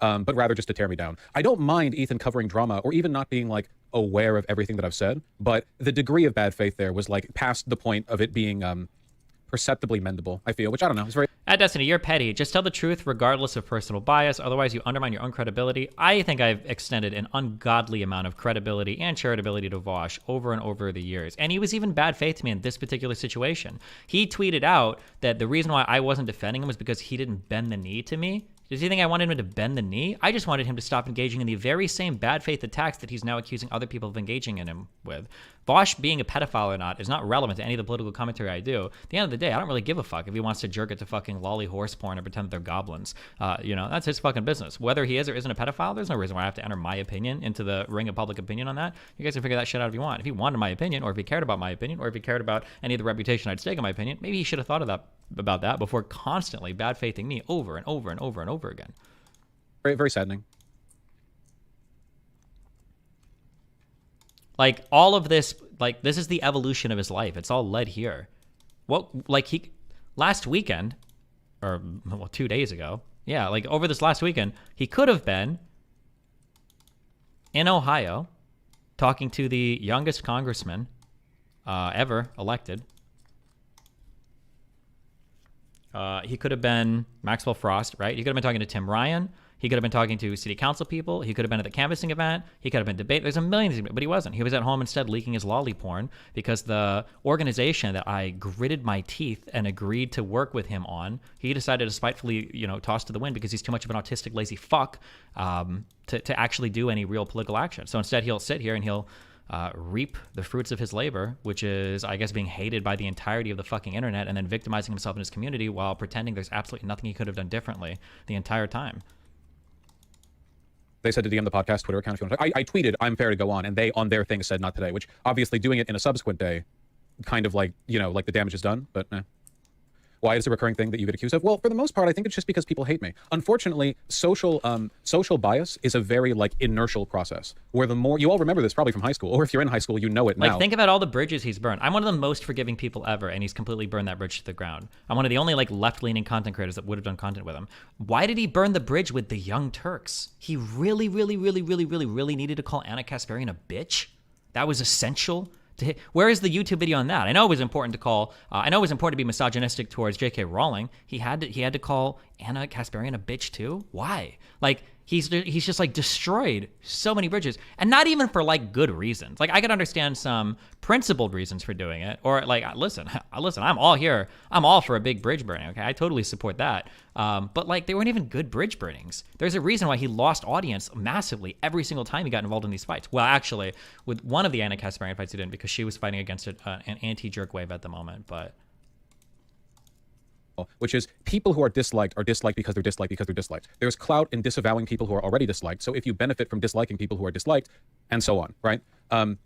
but rather just to tear me down. I don't mind Ethan covering drama or even not being like aware of everything that I've said, but the degree of bad faith there was like past the point of it being perceptibly mendable, I feel, which I don't know. It's very... At Destiny, you're petty. Just tell the truth regardless of personal bias. Otherwise, you undermine your own credibility. I think I've extended an ungodly amount of credibility and charitability to Vaush over and over the years. And he was even bad faith to me in this particular situation. He tweeted out that the reason why I wasn't defending him was because he didn't bend the knee to me. Does he think I wanted him to bend the knee? I just wanted him to stop engaging in the very same bad faith attacks that he's now accusing other people of engaging in him with. Vaush being a pedophile or not is not relevant to any of the political commentary I do. At the end of the day, I don't really give a fuck if he wants to jerk it to fucking lolly horse porn or pretend that they're goblins. That's his fucking business. Whether he is or isn't a pedophile, there's no reason why I have to enter my opinion into the ring of public opinion on that. You guys can figure that shit out if you want. If he wanted my opinion, or if he cared about my opinion, or if he cared about any of the reputation I'd stake on my opinion, maybe he should have thought of about that before constantly bad faithing me over and over and over and over again. Very, very saddening. Like, all of this, like, this is the evolution of his life. It's all led here. Last weekend, or, well, 2 days ago, yeah, like, over this last weekend, he could have been in Ohio talking to the youngest congressman ever elected. He could have been Maxwell Frost, right? He could have been talking to Tim Ryan. He could have been talking to city council people. He could have been at the canvassing event. He could have been debate. There's a million things, but he wasn't. He was at home instead leaking his lolly porn because the organization that I gritted my teeth and agreed to work with him on, he decided to spitefully, toss to the wind because he's too much of an autistic, lazy fuck to actually do any real political action. So instead, he'll sit here and he'll reap the fruits of his labor, which is, I guess, being hated by the entirety of the fucking internet and then victimizing himself and his community while pretending there's absolutely nothing he could have done differently the entire time. They said to DM the podcast Twitter account. If you want to, I tweeted, I'm fair to go on, and they, on their thing, said not today, which obviously doing it in a subsequent day, kind of like, like the damage is done, but Why is it a recurring thing that you get accused of? Well, for the most part, I think it's just because people hate me. Unfortunately, social bias is a very inertial process where the more, you all remember this probably from high school, or if you're in high school, you know it now. Think about all the bridges he's burned. I'm one of the most forgiving people ever, and he's completely burned that bridge to the ground. I'm one of the only left-leaning content creators that would have done content with him. Why did he burn the bridge with the Young Turks? He really, really, really, really, really, really needed to call Anna Kasparian a bitch? That was essential? Where is the YouTube video on that? I know it was important to call. I know it was important to be misogynistic towards J.K. Rowling. He had to call Anna Kasparian a bitch too. Why? He's just destroyed so many bridges, and not even for good reasons. I could understand some principled reasons for doing it, or listen, I'm all here. I'm all for a big bridge burning. Okay, I totally support that. But they weren't even good bridge burnings. There's a reason why he lost audience massively every single time he got involved in these fights. Well, actually, with one of the Anna Kasparian fights, he didn't, because she was fighting against an anti-jerk wave at the moment, but. Which is people who are disliked because they're disliked because they're disliked. There's clout in disavowing people who are already disliked. So if you benefit from disliking people who are disliked, and so on, right?